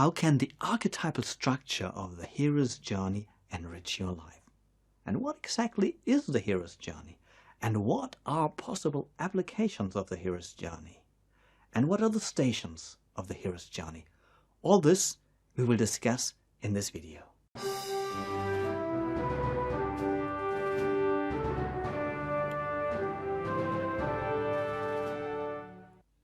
How can the archetypal structure of the hero's journey enrich your life? And what exactly is the hero's journey? And what are possible applications of the hero's journey? And what are the stations of the hero's journey? All this we will discuss in this video.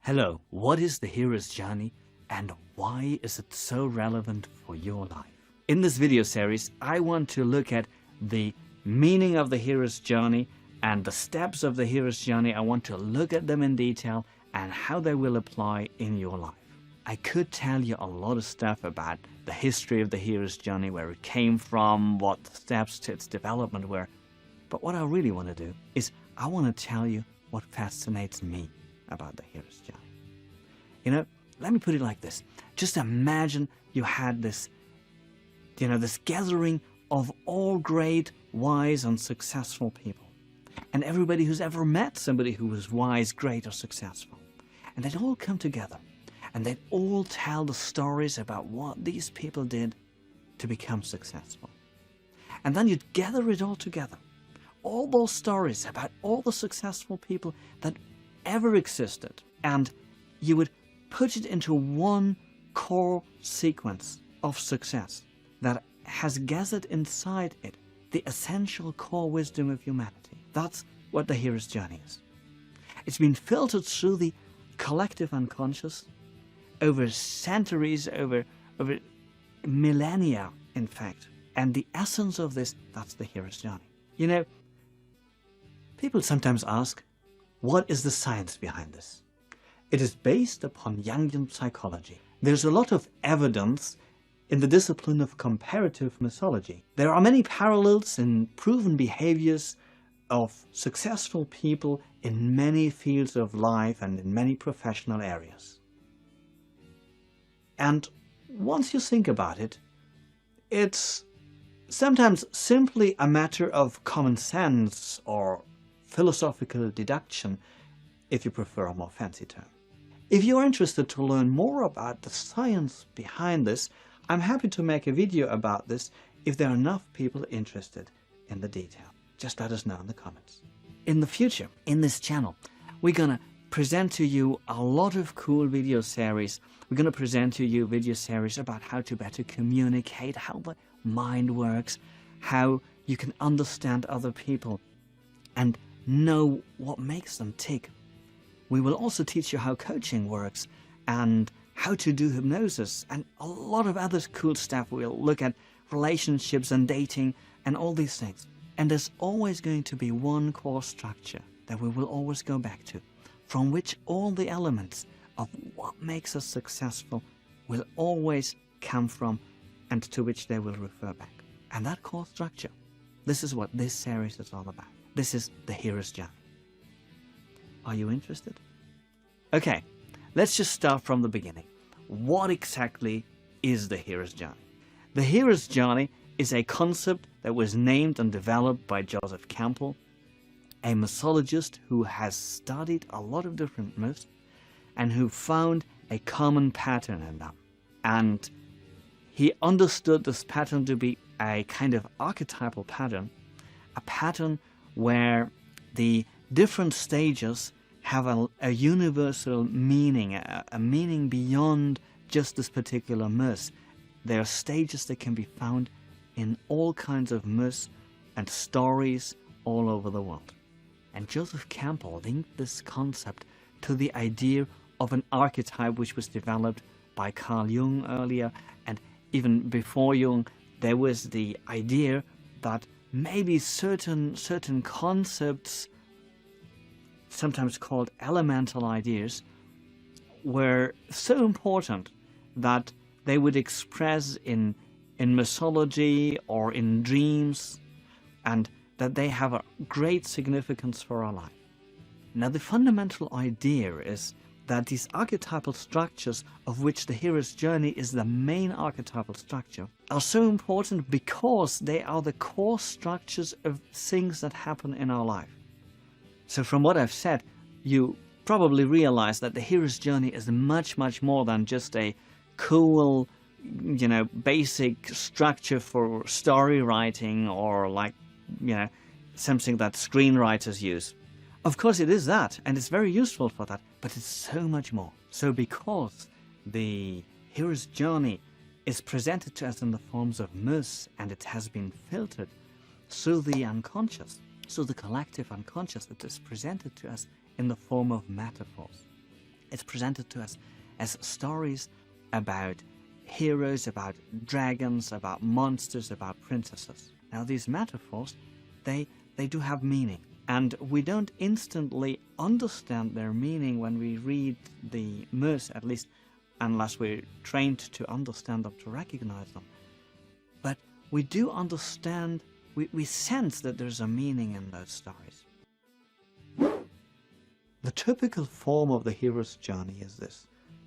Hello, what is the hero's journey and why is it so relevant for your life? In this video series, I want to look at the meaning of the hero's journey and the steps of the hero's journey. I want to look at them in detail and how they will apply in your life. I could tell you a lot of stuff about the history of the hero's journey, where it came from, what the steps to its development were. But what I really want to do is I want to tell you what fascinates me about the hero's journey. You know, let me put it like this. Just imagine you had this, this gathering of all great, wise and successful people. And everybody who's ever met somebody who was wise, great or successful. And they'd all come together. And they'd all tell the stories about what these people did to become successful. And then you'd gather it all together. All those stories about all the successful people that ever existed. And you would put it into one core sequence of success that has gathered inside it the essential core wisdom of humanity. That's what the hero's journey is. It's been filtered through the collective unconscious over centuries, over millennia, in fact. And the essence of this, that's the hero's journey. You know, people sometimes ask, what is the science behind this? It is based upon Jungian psychology. There's a lot of evidence in the discipline of comparative mythology. There are many parallels in proven behaviors of successful people in many fields of life and in many professional areas. And once you think about it, it's sometimes simply a matter of common sense or philosophical deduction, if you prefer a more fancy term. If you're interested to learn more about the science behind this, I'm happy to make a video about this if there are enough people interested in the detail. Just let us know in the comments. In the future, in this channel, we're gonna present to you a lot of cool video series. We're gonna present to you video series about how to better communicate, how the mind works, how you can understand other people and know what makes them tick. We will also teach you how coaching works and how to do hypnosis and a lot of other cool stuff. We'll look at relationships and dating and all these things. And there's always going to be one core structure that we will always go back to, from which all the elements of what makes us successful will always come from and to which they will refer back. And that core structure, this is what this series is all about. This is the hero's journey. Are you interested? Okay, let's just start from the beginning. What exactly is the hero's journey? The hero's journey is a concept that was named and developed by Joseph Campell, a mythologist who has studied a lot of different myths and who found a common pattern in them. And he understood this pattern to be a kind of archetypal pattern, a pattern where the different stages have a universal meaning, a meaning beyond just this particular myth. There are stages that can be found in all kinds of myths and stories all over the world. And Joseph Campbell linked this concept to the idea of an archetype which was developed by Carl Jung earlier, and even before Jung there was the idea that maybe certain concepts, sometimes called elemental ideas, were so important that they would express in mythology or in dreams, and that they have a great significance for our life. Now, the fundamental idea is that these archetypal structures, of which the hero's journey is the main archetypal structure, are so important because they are the core structures of things that happen in our life. So from what I've said, you probably realize that the hero's journey is much, much more than just a cool, basic structure for story writing, or like, something that screenwriters use. Of course it is that, and it's very useful for that, but it's so much more. So because the hero's journey is presented to us in the forms of Muse, and it has been filtered through the unconscious, through the collective unconscious, it is presented to us in the form of metaphors. It's presented to us as stories about heroes, about dragons, about monsters, about princesses. Now these metaphors, they do have meaning, and we don't instantly understand their meaning when we read the Muse, at least unless we're trained to understand them, to recognize them. But we do understand, we sense that there's a meaning in those stories. The typical form of the hero's journey is this.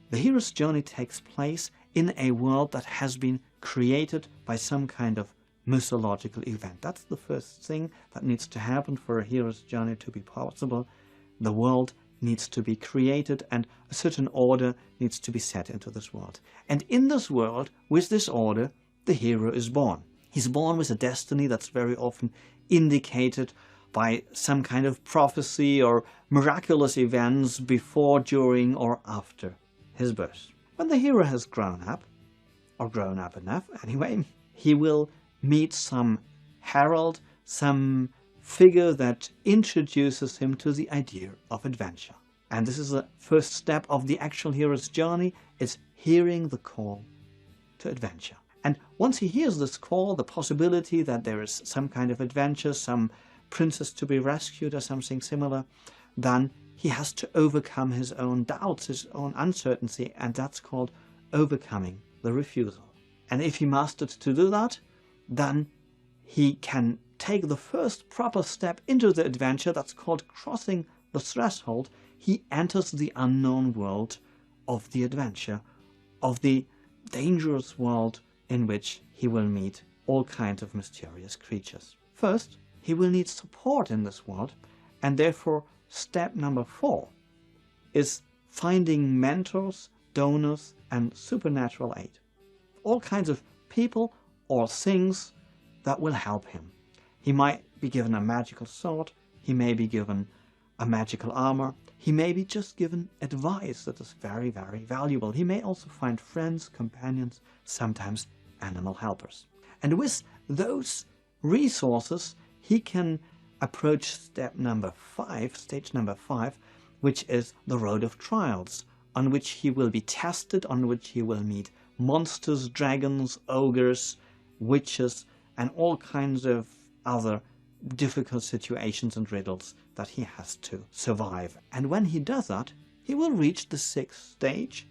The hero's journey takes place in a world that has been created by some kind of mythological event. That's the first thing that needs to happen for a hero's journey to be possible. The world needs to be created, and a certain order needs to be set into this world. And in this world, with this order, the hero is born. He's born with a destiny that's very often indicated by some kind of prophecy or miraculous events before, during, or after his birth. When the hero has grown up, or grown up enough anyway, he will meet some herald, some figure that introduces him to the idea of adventure. And this is the first step of the actual hero's journey, is hearing the call to adventure. And once he hears this call, the possibility that there is some kind of adventure, some princess to be rescued or something similar, then he has to overcome his own doubts, his own uncertainty, and that's called overcoming the refusal. And if he mastered to do that, then he can take the first proper step into the adventure, that's called crossing the threshold. He enters the unknown world of the adventure, of the dangerous world in which he will meet all kinds of mysterious creatures. First, he will need support in this world, and therefore step number 4 is finding mentors, donors, and supernatural aid. All kinds of people or things that will help him. He might be given a magical sword, he may be given a magical armor, he may be just given advice that is very, very valuable. He may also find friends, companions, sometimes animal helpers. And with those resources, he can approach step number 5, stage number 5, which is the road of trials, on which he will be tested, on which he will meet monsters, dragons, ogres, witches, and all kinds of other difficult situations and riddles that he has to survive. And when he does that, he will reach the 6th stage,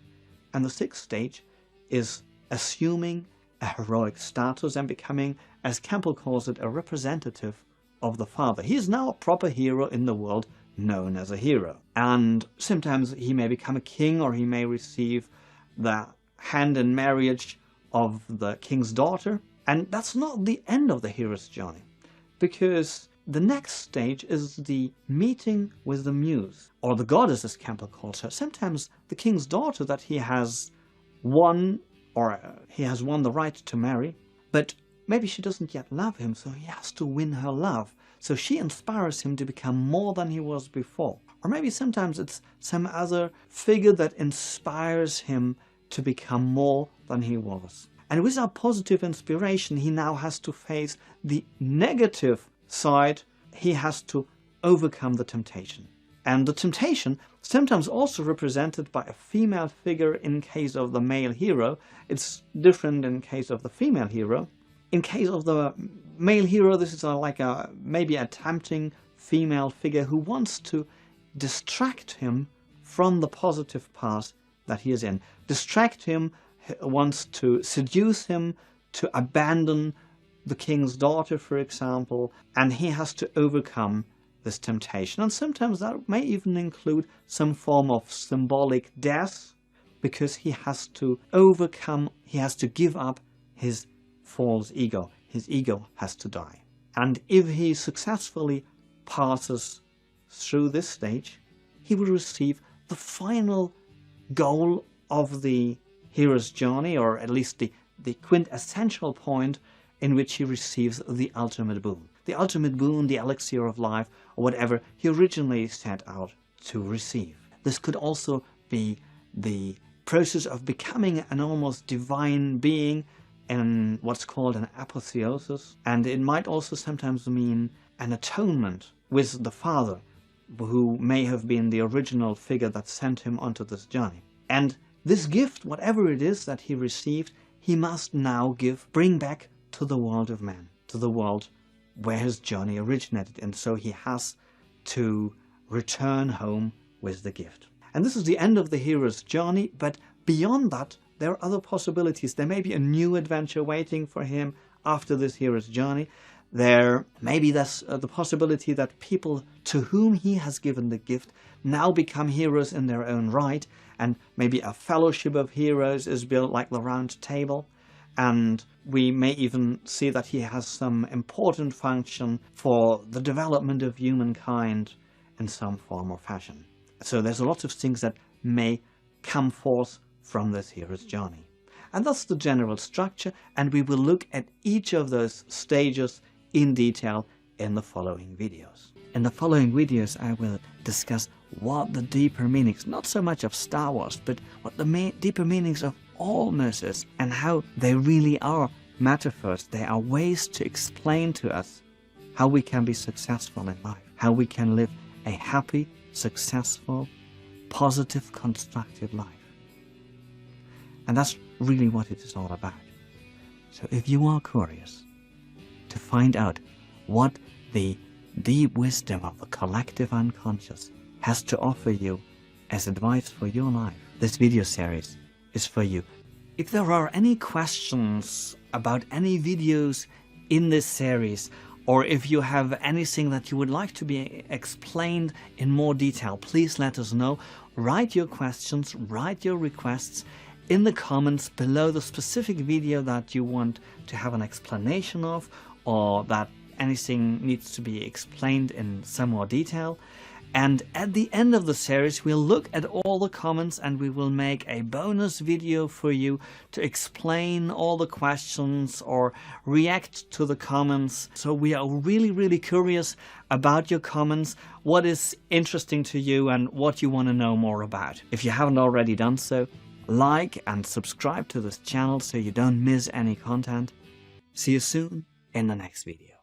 and the 6th stage is assuming a heroic status and becoming, as Campbell calls it, a representative of the father. He is now a proper hero in the world, known as a hero. And sometimes he may become a king, or he may receive the hand in marriage of the king's daughter. And that's not the end of the hero's journey, because the next stage is the meeting with the Muse, or the goddess, as Campbell calls her. Sometimes the king's daughter that he has won, or he has won the right to marry, but maybe she doesn't yet love him, so he has to win her love. So she inspires him to become more than he was before. Or maybe sometimes it's some other figure that inspires him to become more than he was. And with our positive inspiration, he now has to face the negative side. He has to overcome the temptation. And the temptation, sometimes also represented by a female figure in case of the male hero. It's different in case of the female hero. In case of the male hero, this is maybe a tempting female figure who wants to distract him from the positive path that he is in. Distract him, wants to seduce him to abandon the king's daughter, for example, and he has to overcome this temptation. And sometimes that may even include some form of symbolic death, because he has to overcome, he has to give up his false ego. His ego has to die. And if he successfully passes through this stage, he will receive the final goal of the hero's journey, or at least the the quintessential point in which he receives the ultimate boon. The ultimate boon, the elixir of life, or whatever he originally set out to receive. This could also be the process of becoming an almost divine being in what's called an apotheosis, and it might also sometimes mean an atonement with the Father, who may have been the original figure that sent him onto this journey. And this gift, whatever it is that he received, he must now bring back to the world of man, to the world where his journey originated, and so he has to return home with the gift. And this is the end of the hero's journey, but beyond that, there are other possibilities. There may be a new adventure waiting for him after this hero's journey. There may be the possibility that people to whom he has given the gift now become heroes in their own right, and maybe a fellowship of heroes is built like the Round Table. And we may even see that he has some important function for the development of humankind in some form or fashion. So there's a lot of things that may come forth from this hero's journey. And that's the general structure, and we will look at each of those stages in detail in the following videos. In the following videos I will discuss what the deeper meanings, not so much of Star Wars, but what the deeper meanings of all myths and how they really are metaphors. They are ways to explain to us how we can be successful in life, how we can live a happy, successful, positive, constructive life. And that's really what it is all about. So if you are curious to find out what the deep wisdom of the collective unconscious has to offer you as advice for your life, this video series is for you. If there are any questions about any videos in this series, or if you have anything that you would like to be explained in more detail, please let us know. Write your questions, write your requests in the comments below the specific video that you want to have an explanation of, or that anything needs to be explained in some more detail. And at the end of the series, we'll look at all the comments and we will make a bonus video for you to explain all the questions or react to the comments. So we are really, really curious about your comments, what is interesting to you and what you want to know more about. If you haven't already done so, like and subscribe to this channel so you don't miss any content. See you soon in the next video.